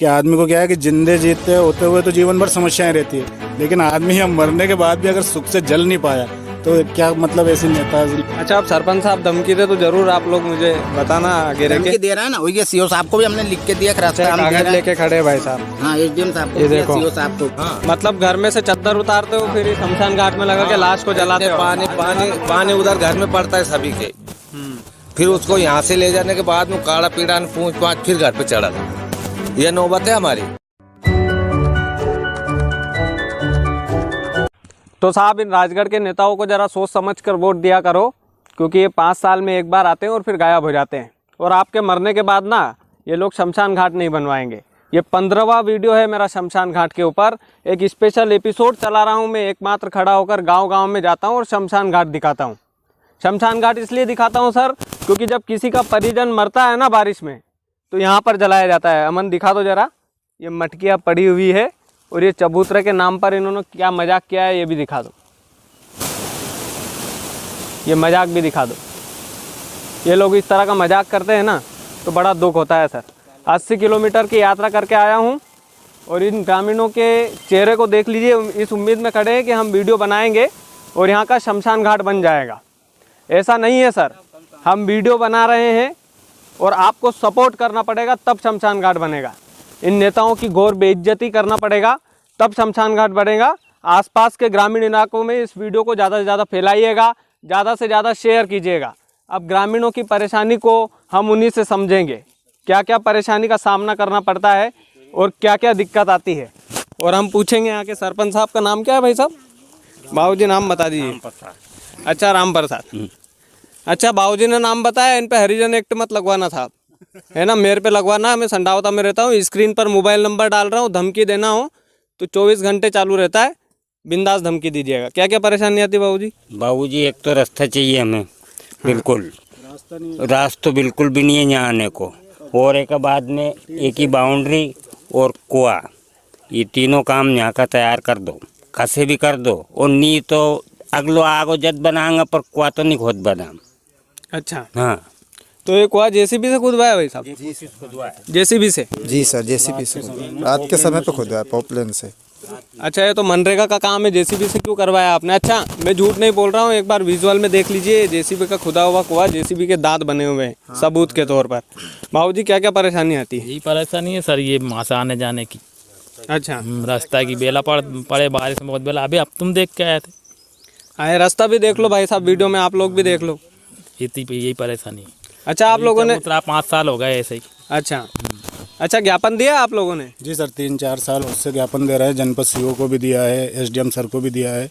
कि आदमी को क्या है कि जिंदे जीते होते हुए तो जीवन भर समस्याएं रहती है, लेकिन आदमी हम मरने के बाद भी अगर सुख से जल नहीं पाया तो क्या मतलब ऐसी नेता। अच्छा, आप सरपंच साहब धमकी दे तो जरूर आप लोग मुझे बताना आगे रह के। दे रहा है ना, वही सीओ साहब को भी हमने लिख के दिया, कागज लेके खड़े हैं भाई साहब। हाँ, एसडीएम साहब को, ये देखो। सीओ साहब को। हाँ। मतलब घर में से चद्दर उतारते हो, फिर शमशान घाट में लगा के लाश को जलाते हो। पानी उधर घर में पड़ता है सभी के, फिर उसको यहाँ से ले जाने के बाद में काड़ा पीड़ा पूछ पाछ फिर घर पे चढ़ा। ये नौबत है हमारी। तो साहब, इन राजगढ़ के नेताओं को जरा सोच समझ कर वोट दिया करो, क्योंकि ये 5 साल में एक बार आते हैं और फिर गायब हो जाते हैं। और आपके मरने के बाद ना ये लोग शमशान घाट नहीं बनवाएंगे। ये 15वां वीडियो है मेरा शमशान घाट के ऊपर। एक स्पेशल एपिसोड चला रहा हूँ मैं, एकमात्र खड़ा होकर गांव-गांव में जाता हूँ और शमशान घाट दिखाता हूँ। शमशान घाट इसलिए दिखाता हूँ सर, क्योंकि जब किसी का परिजन मरता है ना बारिश में, तो यहाँ पर जलाया जाता है। अमन दिखा दो जरा, ये मटकियाँ पड़ी हुई है और ये चबूतरे के नाम पर इन्होंने क्या मजाक किया है ये भी दिखा दो। ये मजाक भी दिखा दो। ये लोग इस तरह का मजाक करते हैं ना तो बड़ा दुख होता है सर। 80 किलोमीटर की यात्रा करके आया हूँ और इन ग्रामीणों के चेहरे को देख लीजिए, इस उम्मीद में खड़े हैं कि हम वीडियो बनाएंगे और यहाँ का शमशान घाट बन जाएगा। ऐसा नहीं है सर, हम वीडियो बना रहे हैं और आपको सपोर्ट करना पड़ेगा तब शमशान घाट बनेगा। इन नेताओं की घोर बेइज्जती करना पड़ेगा तब शमशान घाट बनेगा। आसपास के ग्रामीण इलाकों में इस वीडियो को ज़्यादा से ज़्यादा फैलाइएगा, ज़्यादा से ज़्यादा शेयर कीजिएगा। अब ग्रामीणों की परेशानी को हम उन्हीं से समझेंगे, क्या क्या परेशानी का सामना करना पड़ता है और क्या क्या दिक्कत आती है। और हम पूछेंगे यहाँ के सरपंच साहब का नाम क्या है भाई साहब? बाबूजी नाम बता दीजिए। अच्छा, राम प्रसाद। अच्छा, बाबूजी ने नाम बताया, इन पे हरिजन एक्ट मत लगवाना था, है ना, मेरे पे लगवाना। मैं संडावता में रहता हूँ, स्क्रीन पर मोबाइल नंबर डाल रहा हूँ। धमकी देना हो तो 24 घंटे चालू रहता है, बिंदास धमकी दीजिएगा। क्या क्या परेशानी आती है बाबूजी? बाबूजी, एक तो रास्ता चाहिए हमें, बिल्कुल रास्ता तो बिल्कुल भी नहीं है यहाँ आने को। और एक बाद में एक ही बाउंड्री और कुआ, ये तीनों काम यहाँ का तैयार कर दो, कैसे भी कर दो। और नहीं तो अगलो आगो जद बनाएंगे पर कुआ तो नहीं खुद बना। अच्छा, हाँ। तो ये कुआ जेसीबी से खुदवाया भाई साहब? जेसीबी से? जी सर, जेसीबी से रात के समय पे खुदवाया, पॉपलेन से। अच्छा, ये तो मनरेगा का काम है, जेसीबी से क्यों करवाया आपने? अच्छा, मैं झूठ नहीं बोल रहा हूँ, एक बार विजुअल में देख लीजिए, जेसीबी का खुदा हुआ कुआ, जेसीबी के दांत बने हुए हैं सबूत के तौर पर। बाबूजी, क्या क्या परेशानी आती है? यही परेशानी है सर, ये वहाँ से आने जाने की। अच्छा, रास्ता की बेला पड़े बारिश में बहुत बेला। अभी अब तुम देख के आए थे। आए, रास्ता भी देख लो भाई साहब, वीडियो में आप लोग भी देख लो। यही परेशानी। अच्छा, आप लोगों ने 5 साल हो गए ऐसे ही। अच्छा, ज्ञापन दिया आप लोगों ने? जी सर, 3-4 साल उससे ज्ञापन दे रहे हैं। जनपद सीओ को भी दिया है, एसडीएम सर को भी दिया है।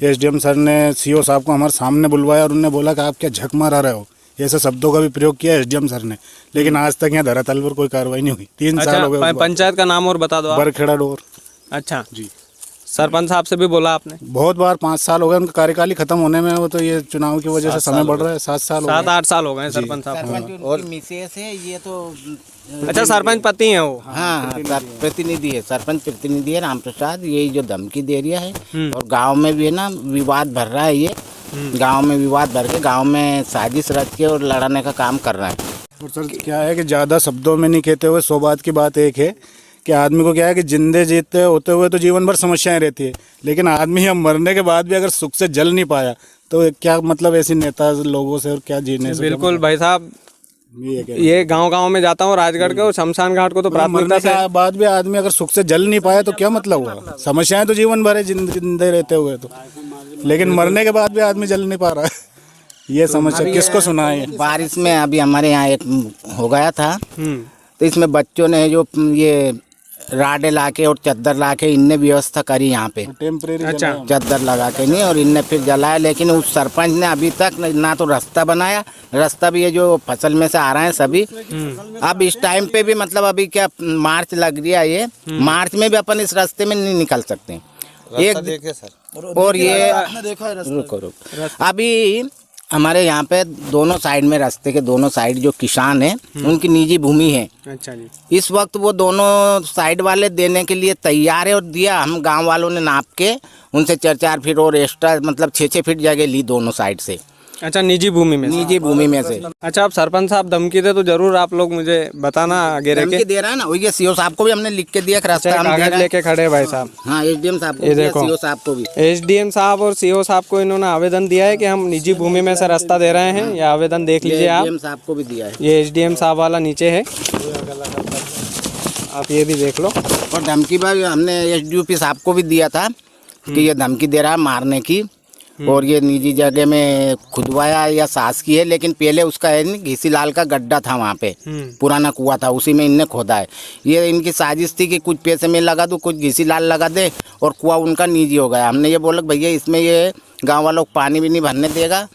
एसडीएम सर ने सीओ साहब को हमारे सामने बुलवाया और उन्होंने बोला कि आप क्या झक मारा रहे हो, ऐसे शब्दों का भी प्रयोग किया एसडीएम सर ने। लेकिन आज तक यहाँ धरातल पर कोई कार्रवाई नहीं हुई। 3 साल हो गए। पंचायत का नाम और बता दो। बरखेड़ा डोर। अच्छा जी। सरपंच साहब से भी बोला आपने? बहुत बार, 5 साल हो गए उनका कार्यकाल ही खत्म होने में। वो तो ये चुनाव की वजह से समय बढ़ रहा है। 7-8 साल हो गए सरपंच साहब। और मिसेस है ये तो। अच्छा, सरपंच पति हैं वो? हाँ, प्रतिनिधि है, सरपंच प्रतिनिधि है राम प्रसाद। यही जो धमकी दे रहा है और गांव में भी है ना विवाद भर रहा है। ये गांव में विवाद भर के गांव में साजिश रच के और लड़ाने का काम कर रहा है। और सर क्या है कि ज़्यादा शब्दों में नहीं कहते हुए 100 बात की बात एक है कि आदमी को क्या है कि जिंदे जीते होते हुए तो जीवन भर समस्याएं रहती है, लेकिन आदमी हम मरने के बाद भी अगर सुख से जल नहीं पाया तो क्या मतलब ऐसी नेता लोगों से और क्या जीने से। बिल्कुल भाई साहब, ये गांव-गांव में जाता हूँ राजगढ़ के, और शमशान घाट को तो प्राथमिकता से बाद भी आदमी अगर सुख से जल नहीं पाया तो क्या मतलब हुआ। समस्याएं तो जीवन भर है जिंदे रहते हुए तो, लेकिन मरने के बाद भी आदमी जल नहीं पा रहा है। ये समस्या किसको सुनाए। बारिश में अभी हमारे यहाँ एक हो गया था, तो इसमें बच्चों ने जो ये राडे लाके और चद्दर लाके इनने व्यवस्था करी यहाँ पे टेम्परेरी। अच्छा, चद्दर लगा के नहीं, और इनने फिर जलाया। लेकिन उस सरपंच ने अभी तक ना तो रास्ता बनाया, रास्ता भी ये जो फसल में से आ रहे हैं सभी। अब इस टाइम पे भी मतलब अभी क्या मार्च लग रही है, ये मार्च में भी अपन इस रास्ते में नहीं निकल सकते एक देखे सर। और ये रुको अभी हमारे यहाँ पे दोनों साइड में, रास्ते के दोनों साइड जो किसान हैं उनकी निजी भूमि है। अच्छा जी। इस वक्त वो दोनों साइड वाले देने के लिए तैयार है और दिया। हम गांव वालों ने नाप के उनसे 4-4 फीट और एक्स्ट्रा मतलब 6-6 फीट जगह ली दोनों साइड से। अच्छा, निजी भूमि में से। निजी भूमि में से। अच्छा, आप सरपंच साहब धमकी दे तो जरूर आप लोग मुझे बताना आगे रह के। धमकी दे रहा है ना, वही सीओ साहब को भी हमने लिख के दिया कि रास्ता हम दे कागज रहे हैं। लेके खड़े हैं भाई साहब। हाँ, एसडीएम साहब को ये दिया, देखो। सीओ साहब को भी। एसडीएम साहब और सीओ साहब को इन्होंने आवेदन दिया है कि हम निजी भूमि में से रास्ता दे रहे हैं। ये आवेदन देख लीजिए आप। एसडीएम साहब को भी दिया है। ये एसडीएम साहब वाला नीचे है, आप ये भी देख लो। और धमकी भाई हमने एसडीओपी साहब को भी दिया था कि ये धमकी दे रहा है मारने की, और ये निजी जगह में खुदवाया या सास की है, लेकिन पहले उसका है नहीं, घीसी लाल का गड्ढा था वहाँ पे, पुराना कुआं था, उसी में इनने खोदा है। ये इनकी साजिश थी कि कुछ पैसे में लगा दूँ, कुछ घीसी लाल लगा दे, और कुआं उनका निजी हो गया। हमने ये बोला भैया इसमें ये गाँव वालों को पानी भी नहीं भरने देगा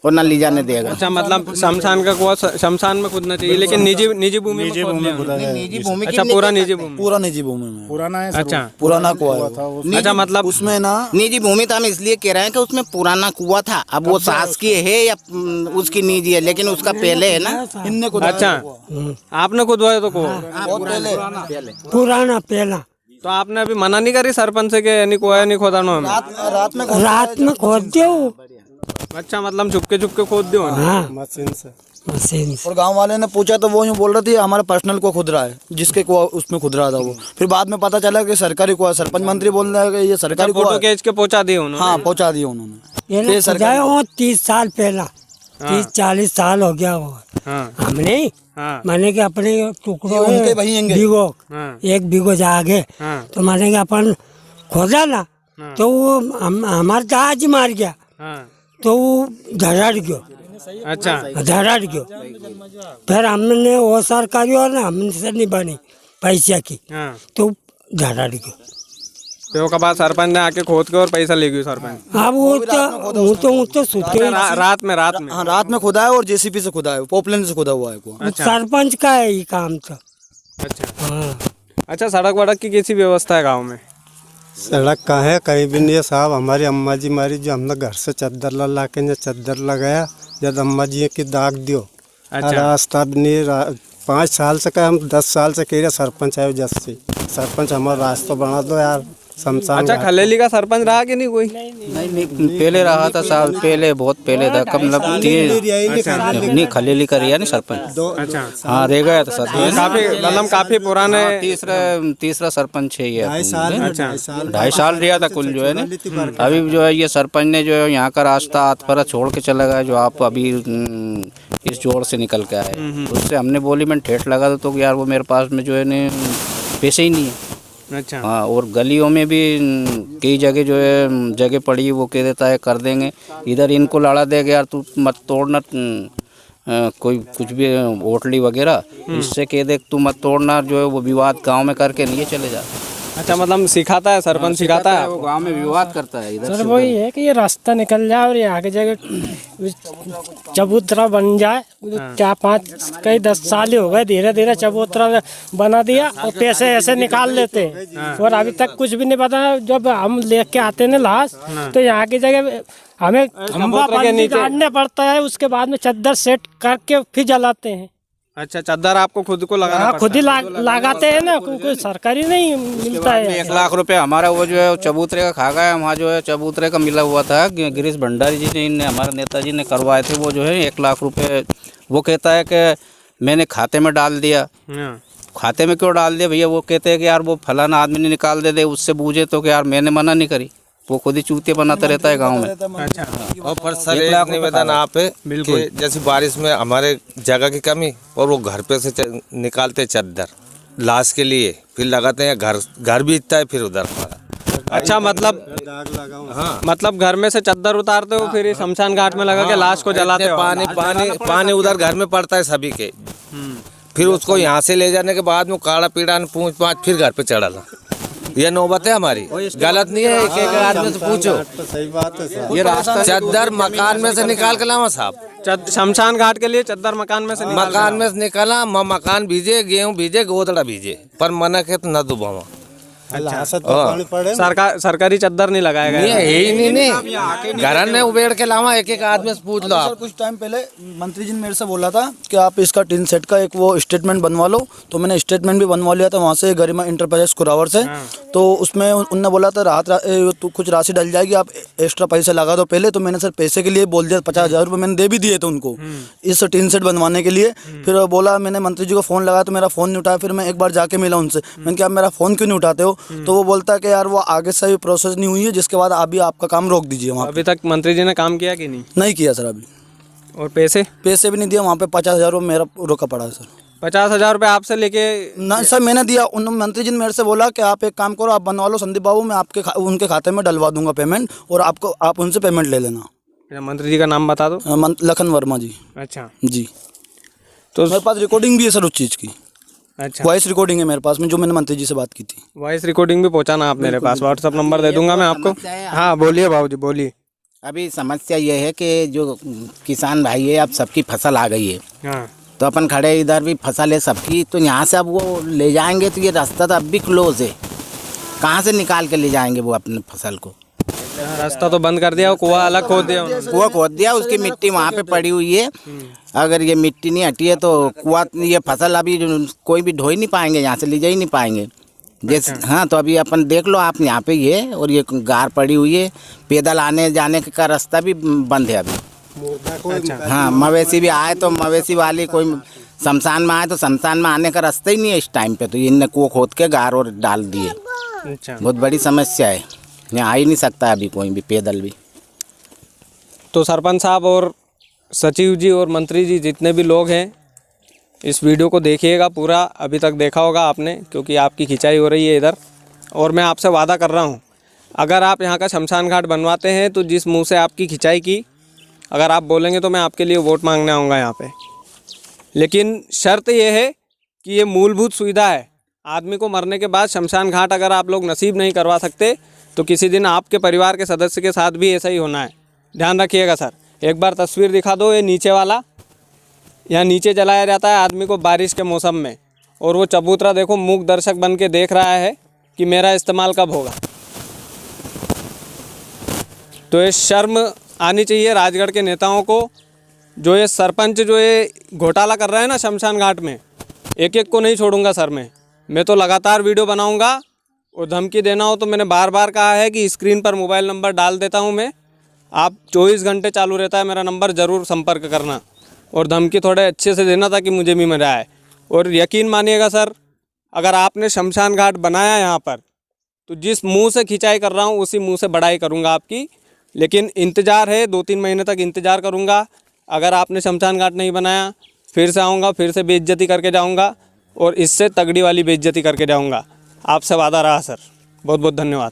और ना ले जाने देगा। अच्छा, मतलब शमशान का कुआं शमशान में खुदना चाहिए, लेकिन निजी निजी भूमि में खोद लिया। निजी भूमि अच्छा, पूरा निजी भूमि। पूरा निजी भूमि में पुराना है सर, अच्छा, पुराना कुआ है वो। अच्छा, मतलब उसमें ना निजी भूमि तो हम इसलिए कह रहे हैं कि उसमें पुराना कुआं था। अब वो सास की है या उसकी निजी है, लेकिन उसका पहले है ना, इनने खुद अच्छा, आपने खुदवाया तो कुआं? पुराना पहला। तो आपने अभी मना नहीं करी सरपंच से कि यानी कुआं नहीं खोदानो हमें? रात में खोद दो। अच्छा, मतलब चुपके चुपके खोद दो ना? हाँ, मशीन से। मशीन से। और गांव वाले ने पूछा तो वो यूँ बोल रही थी हमारा पर्सनल कुआ खुद रहा है, जिसके कुआ उसमें खुद रहा था वो। फिर बाद में पता चला कि सरकारी कुआ, सरपंच मंत्री बोल रहे हैं कि ये सरकारी कुआ फोटो है। खींच के पहुंचा दिए उन्होंने? हाँ, पहुंचा दिया उन्होंने। ये ना खुदाया हो 30 साल पहला, 30-40 साल हो गया वो। हाँ, हमने हाँ, माने कि अपने टुकड़ों उनके में वही होंगे। बीघो, हाँ, 1 बीघो जागे, हाँ, तो माने कि अपन खोदा ना, तो वो हमारा जहाज मार गया, हाँ। तो वो धड़ाड़ गयो। अच्छा, धड़ाड़ गयो। फिर हमने वो सरकारी और ना हमसे नहीं बनी पैसे की, हाँ। तो धड़ाड़ गयो। फिर उसके बाद सरपंच ने आके खोद के और पैसा ले गई सरपंच। अब वो तो सुते ही। रात में हाँ, रात में खुदा है और जेसीबी से खुदा है, पॉपलाइन से खुदा हुआ है कुआ। सरपंच का है ये काम तो। अच्छा, हाँ, अच्छा, सड़क वड़क की कैसी व्यवस्था है गांव में? सड़क का है कहीं भी नहीं है साहब। हमारी अम्मा जी मारी, जो हमने घर से चद्दर ला के चद्दर लगाया, जब अम्मा जी की दाग दियो। अच्छा, रास्ता भी नहीं 5 साल से का, हम 10 साल से कह रहे सरपंच आयो जब से सरपंच हमारा रास्ता बना दो यार शमशान। अच्छा, खलेली का सरपंच रहा कि नहीं कोई? नहीं, पहले रहा था साहब, पहले बहुत पहले था, कब नहीं खलेली का रिया नहीं सरपंच। अच्छा, हाँ, रह गया था सरपंच। काफी मतलब काफी पुराने। तीसरा सरपंच है ये। 2.5 साल रिया था कुल जो है ना। अभी जो है ये सरपंच ने जो है यहाँ का रास्ता आतफरा छोड़ के चला गया, जो आप अभी इस जोड़ से निकल के आए। उससे हमने बोली मैं ठेठ लगा दो, तो यार वो मेरे पास में जो है ना पैसे ही नहीं है। अच्छा, हाँ, और गलियों में भी कई जगह जो है जगह पड़ी है, वो कह देता है कर देंगे। इधर इनको लड़ा देगा यार तू मत तोड़ना, कोई कुछ भी होटली वगैरह, इससे कह दे तू मत तोड़ना, जो है वो विवाद गांव में करके नहीं चले जा। अच्छा, मतलब सिखाता है सरपंच, सिखाता है वो गांव में विवाद करता है इधर सर। वही है कि ये रास्ता निकल जाए और यहाँ की जगह चबूतरा बन जाए। 4-5 कई 10 साल ही हो गए, धीरे धीरे चबूतरा बना दिया और पैसे ऐसे निकाल लेते हैं, और अभी तक कुछ भी नहीं पता। जब हम लेके आते हैं लाश, तो यहाँ की जगह हमें खंभा काटने पड़ता है, उसके बाद में चद्दर सेट करके फिर जलाते हैं। अच्छा, चद्दर आपको खुद को लगाना पड़ता है? खुद ही लगाते हैं ना, कोई सरकारी नहीं मिलता है। 1 लाख रुपए हमारा वो जो है चबूतरे का खा गया। वहाँ जो है चबूतरे का मिला हुआ था, गिरीश भंडारी जी ने हमारे नेताजी ने करवाए थे। वो जो है 1 लाख रुपए वो कहता है कि मैंने खाते में डाल दिया। खाते में क्यों डाल दिया भैया? वो कहते हैं कि यार वो फलाना आदमी ने निकाल दे, उससे बूझे तो कि यार मैंने मना नहीं करी। वो खुद ही चूतिया बनाता रहता है गांव में। अच्छा, और पर सर एक निवेदन आप है कि जैसे बारिश में हमारे जगह की कमी, और वो घर पे से निकालते चद्दर लाश के लिए, फिर लगाते हैं घर बीतता है फिर उधर हमारा। अच्छा, मतलब हाँ, मतलब घर में से चद्दर उतारते हो, फिर शमशान घाट में लगा के लाश को जलाते हो। पानी उधर घर में पड़ता है सभी के, फिर उसको यहाँ से ले जाने के बाद में काड़ा पीड़ा पूछ पाछ फिर घर पे चढ़ाना। ये नौबत है हमारी, गलत नहीं है। एक आदमी से पूछो, सही बात है साहब। ये रास्ता चद्दर मकान में से निकाल के लावा साहब। शमशान घाट के लिए चद्दर मकान में से मकान में से निकाला, मकान भीजे, गेहूं भीजे, गोदड़ा भीजे, पर मना के तो न दुबावा। सरकारी चद्दर नहीं लगाया गया है नहीं। घर में उबेड़ के लावा, एक आदमी से पूछ लो आप। कुछ टाइम पहले मंत्री जी ने मेरे से बोला था कि आप इसका टीन सेट का एक वो स्टेटमेंट बनवा लो, तो मैंने स्टेटमेंट भी बनवा लिया था वहाँ से, गरिमा इंटरप्राइजेस कुरावर से। तो उसमें उनने बोला था तो कुछ राशि डल जाएगी, आप एक्स्ट्रा पैसे लगा दो पहले। तो मैंने सर पैसे के लिए बोल दिया, 50,000 रुपये मैंने दे भी दिए थे उनको इस टीन सेट बनवाने के लिए। फिर बोला, मैंने मंत्री जी को फ़ोन लगाया तो मेरा फ़ोन नहीं उठाया। फिर मैं एक बार जाके मिला उनसे, मैंने कहा आप मेरा फ़ोन क्यों नहीं उठाते हो? तो वो बोलता है कि यार वो आगे से भी प्रोसेस नहीं हुई है, जिसके बाद अभी आपका काम रोक दीजिए वहाँ। अभी तक मंत्री जी ने काम किया कि नहीं किया सर अभी। और पैसे भी नहीं दिया वहाँ पे। 50,000 रुपये मेरा रोका पड़ा है सर। 50,000 रुपये आपसे लेके? ना सर मैंने दिया। उन मंत्री जी ने मेरे से बोला कि आप एक काम करो, आप बनवा लो संदीप बाबू, मैं आपके उनके खाते में डलवा दूंगा पेमेंट, और आप उनसे पेमेंट ले लेना। मंत्री जी का नाम बता दो। लखन वर्मा जी। अच्छा जी। तो मेरे पास रिकॉर्डिंग भी है सर उस चीज़ की। अच्छा, वॉइस रिकॉर्डिंग है मेरे पास में, जो मैंने मंत्री जी से बात की थी। वॉइस रिकॉर्डिंग भी पहुंचाना आप मेरे पास, व्हाट्सअप नंबर दे दूंगा मैं आपको। हाँ बोलिए बाबूजी, बोलिए। अभी समस्या ये है कि जो किसान भाई है, अब सबकी फसल आ गई है। हाँ, तो अपन खड़े इधर भी फसल है सबकी, तो यहाँ से अब वो ले जाएंगे तो ये रास्ता तो अब भी क्लोज है, कहाँ से निकाल के ले जाएंगे वो अपने फसल को? रास्ता तो बंद कर दिया, कुआं अलग खोद दिया। कुआं खोद दिया, उसकी मिट्टी वहाँ पे पड़ी हुई है। अगर ये मिट्टी नहीं हटी है तो कुआं, ये फसल अभी कोई भी ढो ही नहीं पाएंगे, यहाँ से ले जा ही नहीं पाएंगे जैसे। हाँ, तो अभी अपन देख लो आप, यहाँ पे ये और ये गार पड़ी हुई है, पैदल आने जाने का रास्ता भी बंद है अभी। हाँ, मवेशी भी आए तो मवेशी वाली, कोई शमशान में आए तो शमशान में आने का रास्ता ही नहीं है इस टाइम पे। तो इनने कुआं खोद के गार और डाल दिए। अच्छा, बहुत बड़ी समस्या है, यहाँ आ ही नहीं सकता अभी कोई भी पैदल भी। तो सरपंच साहब और सचिव जी और मंत्री जी जितने भी लोग हैं, इस वीडियो को देखिएगा पूरा। अभी तक देखा होगा आपने, क्योंकि आपकी खिंचाई हो रही है इधर। और मैं आपसे वादा कर रहा हूँ, अगर आप यहाँ का शमशान घाट बनवाते हैं तो जिस मुंह से आपकी खिंचाई की, अगर आप बोलेंगे तो मैं आपके लिए वोट मांगने आऊँगा यहाँ पे। लेकिन शर्त ये है कि ये मूलभूत सुविधा है। आदमी को मरने के बाद शमशान घाट अगर आप लोग नसीब नहीं करवा सकते तो किसी दिन आपके परिवार के सदस्य के साथ भी ऐसा ही होना है। ध्यान रखिएगा सर। एक बार तस्वीर दिखा दो, ये नीचे वाला, यहाँ नीचे जलाया जाता है आदमी को बारिश के मौसम में। और वो चबूतरा देखो, मूक दर्शक बन के देख रहा है कि मेरा इस्तेमाल कब होगा। तो ये शर्म आनी चाहिए राजगढ़ के नेताओं को। जो ये सरपंच जो ये घोटाला कर रहा है ना शमशान घाट में, एक एक को नहीं छोड़ूंगा सर। मैं तो लगातार वीडियो बनाऊंगा। और धमकी देना हो तो मैंने बार बार कहा है कि स्क्रीन पर मोबाइल नंबर डाल देता हूं मैं, आप 24 घंटे चालू रहता है मेरा नंबर, ज़रूर संपर्क करना। और धमकी थोड़े अच्छे से देना ताकि मुझे भी मज़ा आए। और यकीन मानिएगा सर, अगर आपने शमशान घाट बनाया यहाँ पर, तो जिस मुंह से खिंचाई कर रहा हूँ उसी मुंह से बढ़ाई करूँगा आपकी। लेकिन इंतज़ार है, 2-3 महीने तक इंतज़ार करूँगा। अगर आपने शमशान घाट नहीं बनाया, फिर से आऊँगा, फिर से बेइज्जती करके जाऊँगा, और इससे तगड़ी वाली बेइज्जती करके जाऊँगा। आपसे वादा रहा सर। बहुत बहुत धन्यवाद।